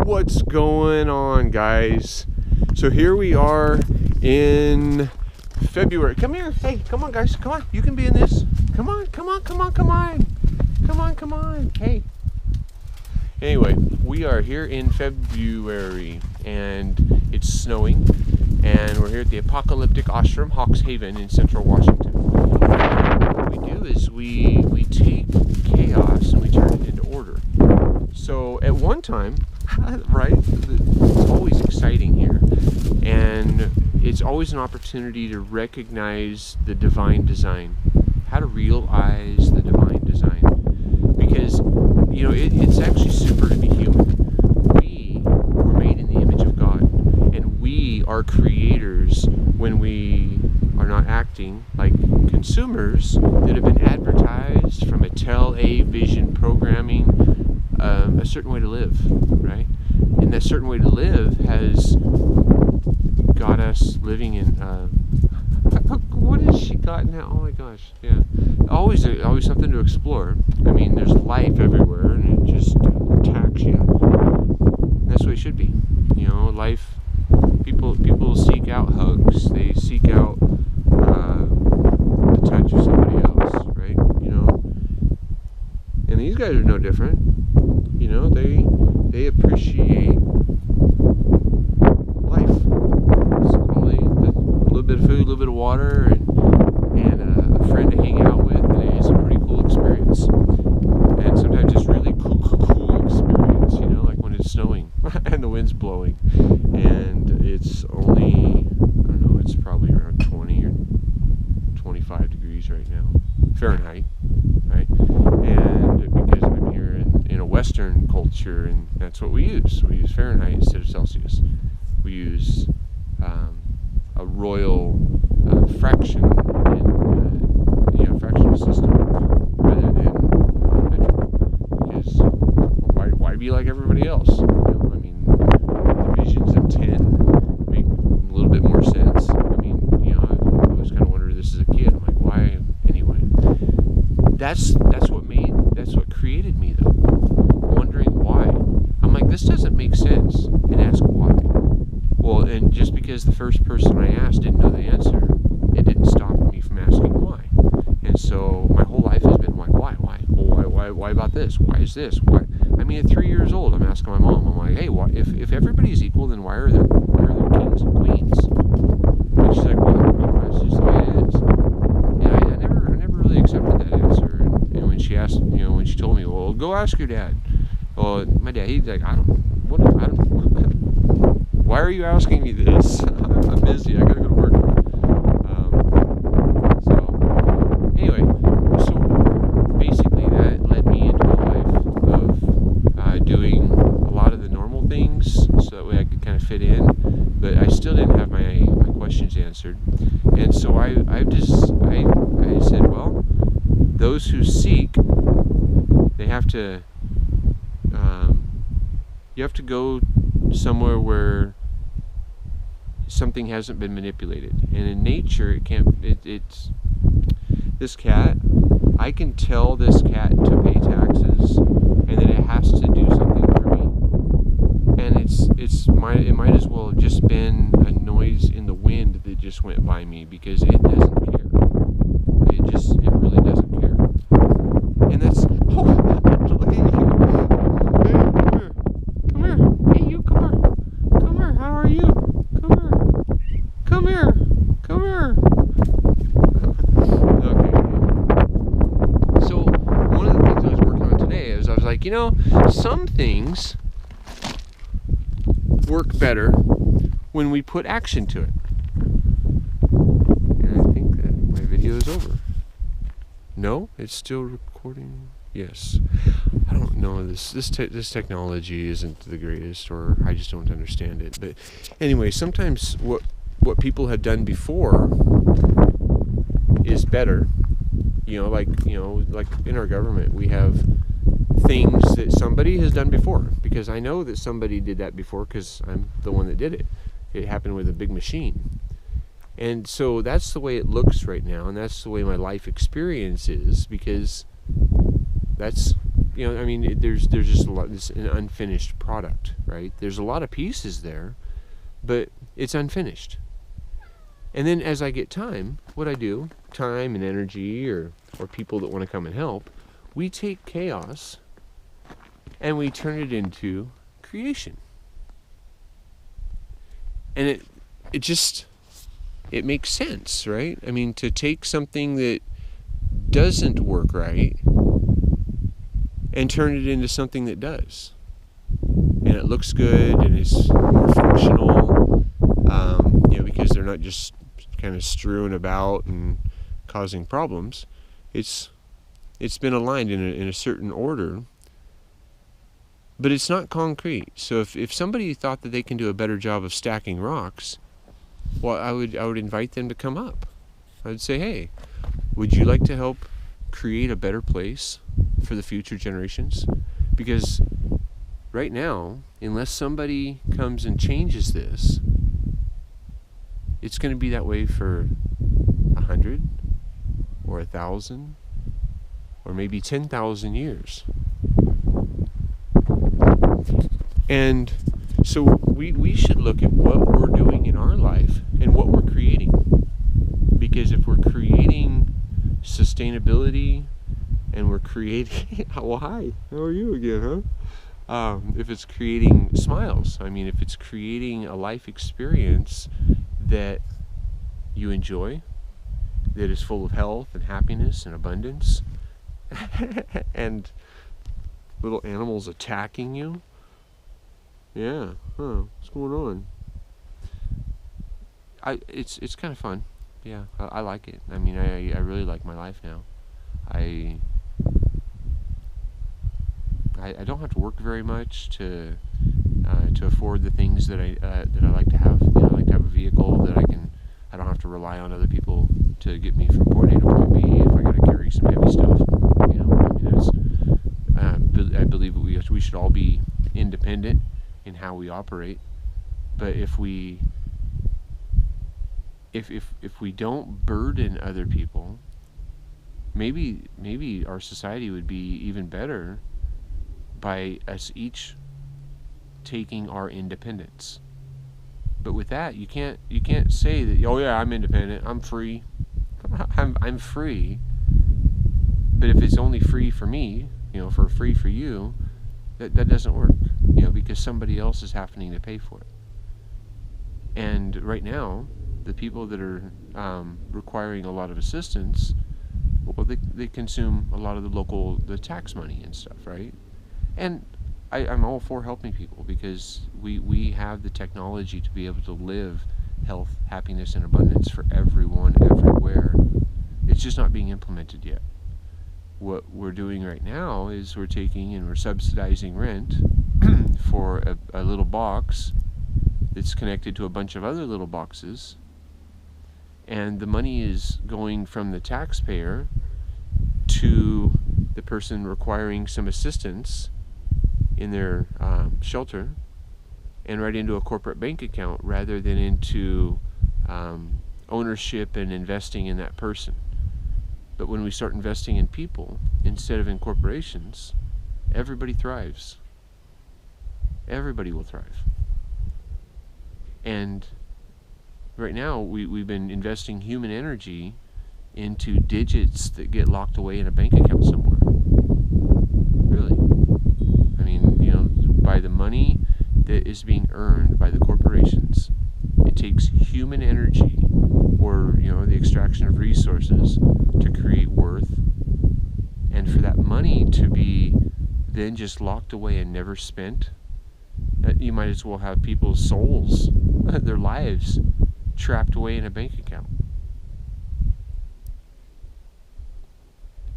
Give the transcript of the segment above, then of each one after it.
What's going on, guys? So here we are in February. Come here. Hey, come on, guys. Come on. You can be in this. Come on, come on, come on, come on. Come on, come on. Hey. Anyway, we are here in February and it's snowing, and we're here at the apocalyptic ashram, Hawks Haven in central Washington. And what we do is we take chaos and we turn it into order. So at one time, right, it's always exciting here, and it's always an opportunity to recognize the divine design, how to realize the divine design, because it's actually super to be human. We were made in the image of God, and we are creators when we are not acting like consumers that have been advertised from a television programming a certain way to live, right? And that certain way to live has got us living in what has she got now? Oh my gosh, yeah. Always something to explore. I mean, there's life everywhere, and it just attacks you. That's the way it should be. Life. People seek out hugs. They seek out the touch of somebody else, right? And these guys are no different. They appreciate life. So a little bit of food, a little bit of water, and a friend to hang out with, and it's a pretty cool experience. And sometimes it's really cool experience, like when it's snowing and the wind's blowing, and it's only, I don't know, it's probably around 20 or 25 degrees right now, Fahrenheit, right? And because I'm here in a Western culture, and that's what we use. We use Fahrenheit instead of Celsius. We use a royal fraction in fractional system rather than metric. Because why be like everybody else? Divisions of 10 make a little bit more sense. I always kind of wondered this as a kid. I'm like, why? Anyway, that's what created me, though. Wondering why. I'm like, this doesn't make sense, and ask why. Well, and just because the first person I asked didn't know the answer, it didn't stop me from asking why. And so my whole life has been like, why? Well, why about this? Why is this? Why? At 3 years old, I'm asking my mom. I'm like, hey, why, if everybody's equal, then why are there kings and queens? And she's like, well, that's just the way it is. And I never really accepted that answer. And when she asked, when she told me, well, go ask your dad. Well, my dad, he's like, why are you asking me this? I'm busy. I gotta go to work. Anyway, so basically that led me into a life of doing a lot of the normal things, so that way I could kind of fit in. But I still didn't have my questions answered, and so I said, well, those who seek, they have to. You have to go somewhere where something hasn't been manipulated, and in nature it can't. It's this cat. I can tell this cat to pay taxes, and then it has to do something for me. And it might as well have just been a noise in the wind that just went by me, because it doesn't care. It really doesn't care. And that's look at you. Hey, come here. Hey, you, come here. How are you? Come here. Okay. So one of the things I was working on today is I was like, some things work better when we put action to it. And I think that my video is over. No, it's still recording. Yes. I don't know, this technology isn't the greatest, or I just don't understand it. But anyway, sometimes what people have done before is better. Like in our government, we have things that somebody has done before, because I know that somebody did that before, because I'm the one that did it. It happened with a big machine. And so that's the way it looks right now, and that's the way my life experience is, because that's I mean, there's just a lot. It's an unfinished product, right? There's a lot of pieces there, but it's unfinished. And then as I get time, what I do, time and energy, or people that want to come and help, we take chaos and we turn it into creation. And it makes sense, right? I mean, to take something that doesn't work right and turn it into something that does. And it looks good and is more functional, because they're not just kind of strewn about and causing problems. It's been aligned in a certain order, but it's not concrete. So if somebody thought that they can do a better job of stacking rocks, well, I would invite them to come up. I would say, hey, would you like to help create a better place for the future generations? Because right now, unless somebody comes and changes this, it's going to be that way for 100 or 1,000 or maybe 10,000 years. And so we should look at what we're doing in our life and what we're creating. Because if we're creating sustainability and we're creating, well, hi, how are you again, huh? If it's creating smiles, I mean, if it's creating a life experience that you enjoy, that is full of health and happiness and abundance, and little animals attacking you, yeah, what's going on? It's kind of fun. Yeah, I like it. I mean, I really like my life now. I don't have to work very much to afford the things that I like to have. I like to have a vehicle that I don't have to rely on other people to get me from point A to point B if I got to carry some heavy stuff. I mean, I believe that we should all be independent in how we operate. But if we don't burden other people, maybe our society would be even better by us each taking our independence. But with that, you can't say that, oh yeah, I'm independent, I'm free. I'm free. But if it's only free for me, for free for you, that doesn't work. Because somebody else is happening to pay for it. And right now, the people that are requiring a lot of assistance, well, they consume a lot of the tax money and stuff, right? And I'm all for helping people, because we have the technology to be able to live health, happiness, and abundance for everyone, everywhere. It's just not being implemented yet. What we're doing right now is we're taking and we're subsidizing rent for a little box that's connected to a bunch of other little boxes, and the money is going from the taxpayer to the person requiring some assistance in their shelter, and right into a corporate bank account rather than into ownership and investing in that person. But when we start investing in people instead of in corporations, everybody thrives. Everybody will thrive. And right now, we've been investing human energy into digits that get locked away in a bank account somewhere. Really. I mean, by the money that is being earned by the corporations, it takes human energy, or the extraction of resources, to create worth, and for that money to be then just locked away and never spent, you might as well have people's souls, their lives, trapped away in a bank account.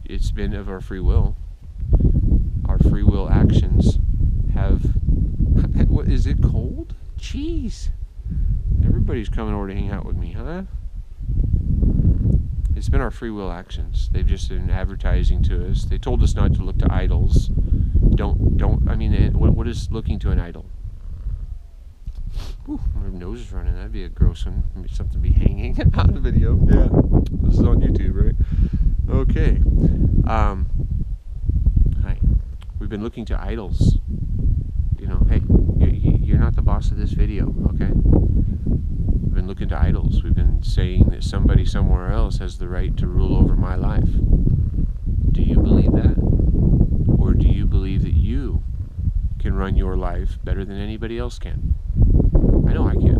It's been of our free will. Our free will actions have... What, is it cold? Jeez. Everybody's coming over to hang out with me, huh? It's been our free will actions. They've just been advertising to us. They told us not to look to idols. What is looking to an idol? Ooh, my nose is running. That'd be a gross one. Maybe something be hanging on the video. Yeah. This is on YouTube, right? Okay. Hi. We've been looking to idols. You know, hey, you're not the boss of this video, okay? We've been looking to idols. We've been saying that somebody somewhere else has the right to rule over my life. Do you believe that? Or do you believe that you can run your life better than anybody else can? I know I can.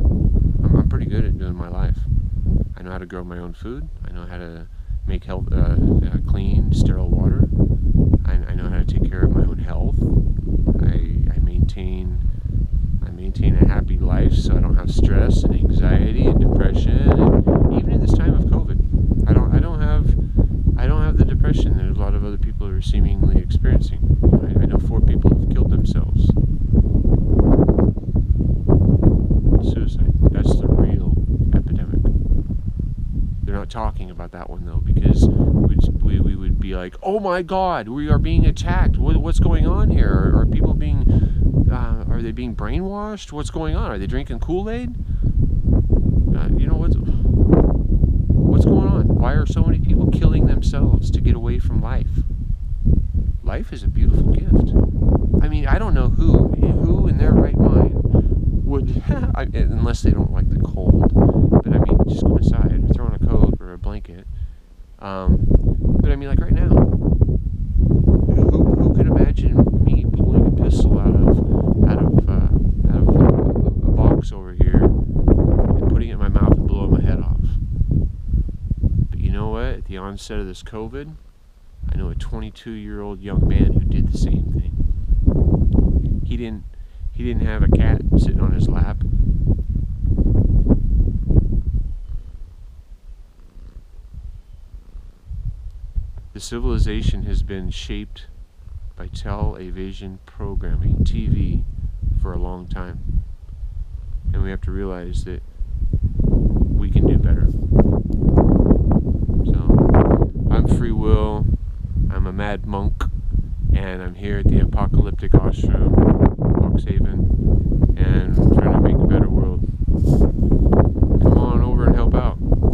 I'm pretty good at doing my life. I know how to grow my own food. I know how to make clean, sterile water. I know how to take care of my own health. I maintain a happy life so I don't have stress and anxiety and depression. And even in this time of COVID, I don't have the depression that a lot of other people are seemingly experiencing. I know 4 people have killed themselves. Suicide. That's the real epidemic. They're not talking about that one though, because we would be like, oh my God, we are being attacked. What's going on here? Are people being, are they being brainwashed? What's going on? Are they drinking Kool-Aid? You know, what's going on? Why are so many people killing themselves to get away from life? Life is a beautiful gift. I mean, I don't know who in their right mind would, unless they don't like the cold, but I mean, just go inside or throw on a coat or a blanket. But I mean, like right now, who could imagine me pulling a pistol out of a box over here and putting it in my mouth and blowing my head off? But you know what? At the onset of this COVID, I know a 22-year-old young man who did the same thing. He didn't have a cat sitting on his lap. The civilization has been shaped by television programming, TV, for a long time. And we have to realize that we can do better. So, I'm Free Will, I'm a mad monk, and I'm here at the Apocalyptic Ashram.